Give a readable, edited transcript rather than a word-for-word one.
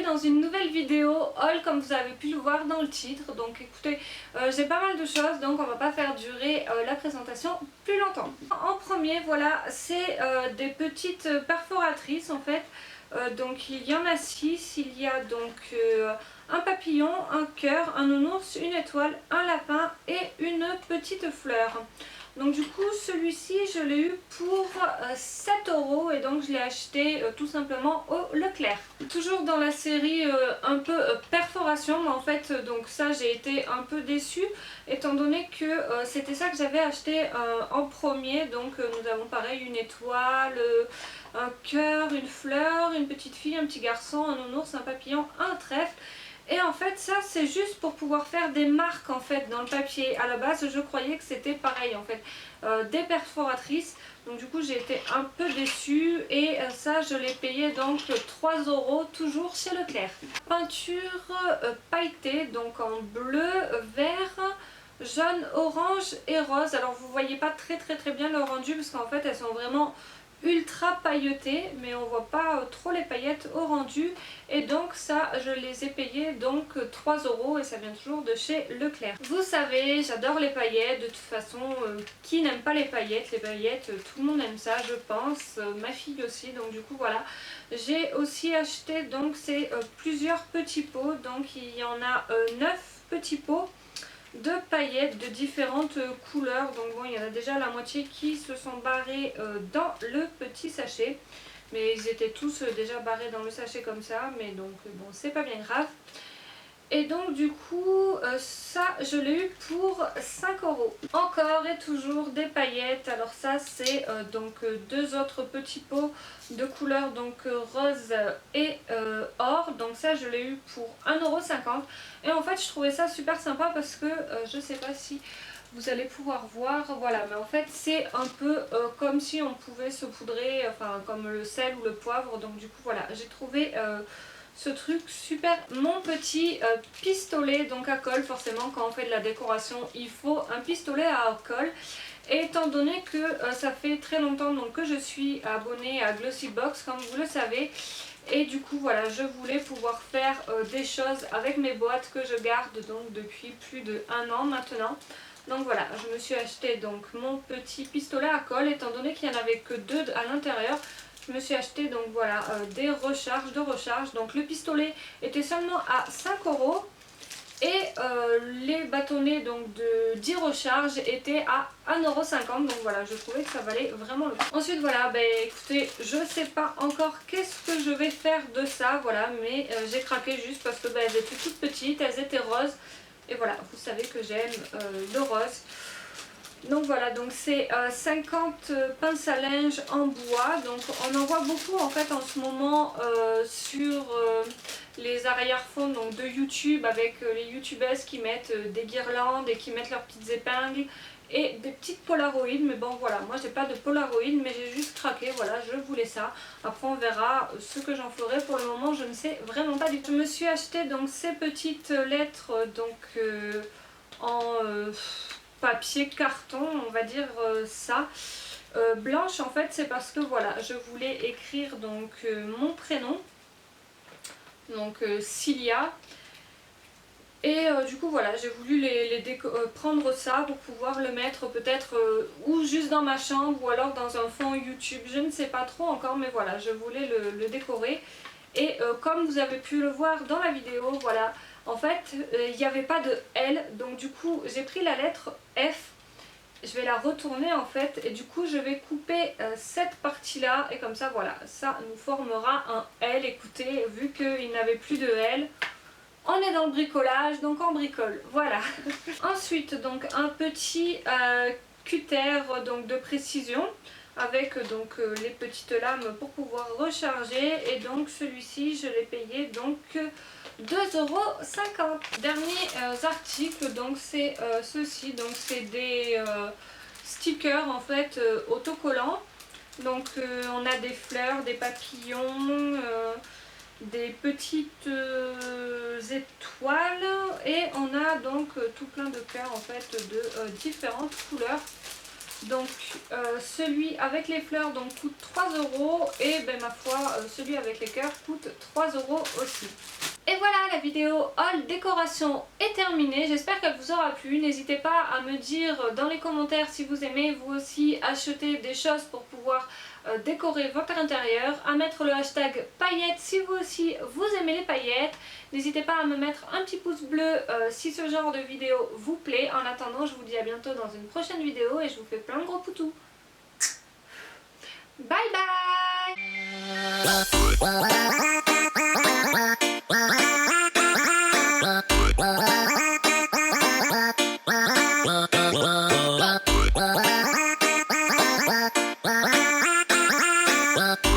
dans une nouvelle vidéo haul comme vous avez pu le voir dans le titre. Donc écoutez, j'ai pas mal de choses donc on va pas faire durer la présentation plus longtemps. En premier, voilà, c'est des petites perforatrices en fait. Donc il y en a 6, il y a donc un papillon, un cœur, un nounours, une étoile, un lapin et une petite fleur. Donc du coup celui-ci je l'ai eu pour 7 € et donc je l'ai acheté tout simplement au Leclerc. Toujours dans la série un peu perforation, mais en fait donc ça j'ai été un peu déçue étant donné que c'était ça que j'avais acheté en premier. Donc nous avons pareil une étoile, un cœur, une fleur, une petite fille, un petit garçon, un nounours, un papillon, un trèfle. Et en fait ça c'est juste pour pouvoir faire des marques en fait dans le papier. À la base je croyais que c'était pareil en fait, des perforatrices. Donc du coup j'ai été un peu déçue et ça je l'ai payé donc 3 € toujours chez Leclerc. Peinture pailletée donc en bleu, vert, jaune, orange et rose. Alors vous voyez pas très bien le rendu parce qu'en fait elles sont vraiment ultra pailletées, mais on voit pas trop les paillettes au rendu. Et donc ça je les ai payées donc 3 € et ça vient toujours de chez Leclerc. Vous savez, j'adore les paillettes, de toute façon qui n'aime pas les paillettes, tout le monde aime ça je pense, ma fille aussi. Donc du coup voilà, j'ai aussi acheté donc ces plusieurs petits pots. Donc il y en a 9 petits pots de paillettes de différentes couleurs. Donc bon, il y en a déjà la moitié qui se sont barrés dans le petit sachet, mais ils étaient tous déjà barrés dans le sachet comme ça, mais donc bon c'est pas bien grave. Et donc du coup ça je l'ai eu pour 5 €. Encore et toujours des paillettes. Alors ça c'est donc deux autres petits pots de couleur donc rose et or. Donc ça je l'ai eu pour 1,50 €. Et en fait je trouvais ça super sympa parce que je sais pas si vous allez pouvoir voir, voilà, mais en fait c'est un peu comme si on pouvait se poudrer, enfin comme le sel ou le poivre. Donc du coup voilà, j'ai trouvé ce truc super. Mon petit pistolet donc à colle, forcément quand on fait de la décoration il faut un pistolet à colle. Et étant donné que ça fait très longtemps donc que je suis abonnée à Glossybox comme vous le savez, et du coup voilà je voulais pouvoir faire des choses avec mes boîtes que je garde donc depuis plus de 1 an maintenant. Donc voilà, je me suis acheté donc mon petit pistolet à colle étant donné qu'il n'y en avait que 2 à l'intérieur. Je me suis acheté donc voilà des recharges de recharge. Donc le pistolet était seulement à 5 € et les bâtonnets donc de 10 recharges étaient à 1,50 €. Donc voilà, je trouvais que ça valait vraiment le coup. Ensuite voilà, écoutez, je sais pas encore qu'est-ce que je vais faire de ça, voilà, mais j'ai craqué juste parce que elles étaient toutes petites, elles étaient roses. Et voilà, vous savez que j'aime le rose. Donc voilà, donc c'est 50 pinces à linge en bois. Donc on en voit beaucoup en fait en ce moment sur les arrière-fonds donc de YouTube, avec les youtubeuses qui mettent des guirlandes et qui mettent leurs petites épingles et des petites polaroïdes. Mais bon voilà, moi j'ai pas de polaroïdes, mais j'ai juste craqué, voilà, je voulais ça. Après on verra ce que j'en ferai. Pour le moment je ne sais vraiment pas du tout. Je me suis acheté donc ces petites lettres donc en papier carton, on va dire ça, blanche. En fait c'est parce que voilà je voulais écrire donc mon prénom, donc Cilia. Et du coup voilà, j'ai voulu prendre ça pour pouvoir le mettre peut-être ou juste dans ma chambre ou alors dans un fond YouTube, je ne sais pas trop encore, mais voilà, je voulais le décorer. Et comme vous avez pu le voir dans la vidéo, voilà, en fait il n'y avait pas de L, donc du coup j'ai pris la lettre F. Je vais la retourner en fait et du coup je vais couper cette partie là et comme ça voilà, ça nous formera un L. Écoutez, vu qu'il n'avait plus de L, on est dans le bricolage, donc on bricole, voilà. Ensuite donc un petit cutter donc de précision avec donc les petites lames pour pouvoir recharger. Et donc celui-ci je l'ai payé donc 2,50 €. Dernier article, donc c'est ceci, donc c'est des stickers en fait autocollants. Donc on a des fleurs, des papillons, des petites étoiles et on a donc tout plein de cœurs en fait de différentes couleurs. Donc celui avec les fleurs donc, coûte 3 € et ben, ma foi celui avec les cœurs coûte 3 € aussi. Et voilà, la vidéo haul décoration est terminée, j'espère qu'elle vous aura plu. N'hésitez pas à me dire dans les commentaires si vous aimez vous aussi acheter des choses pour pouvoir décorer votre intérieur, à mettre le hashtag paillettes si vous aussi vous aimez les paillettes. N'hésitez pas à me mettre un petit pouce bleu si ce genre de vidéo vous plaît. En attendant, je vous dis à bientôt dans une prochaine vidéo et je vous fais plein de gros poutous. Bye bye.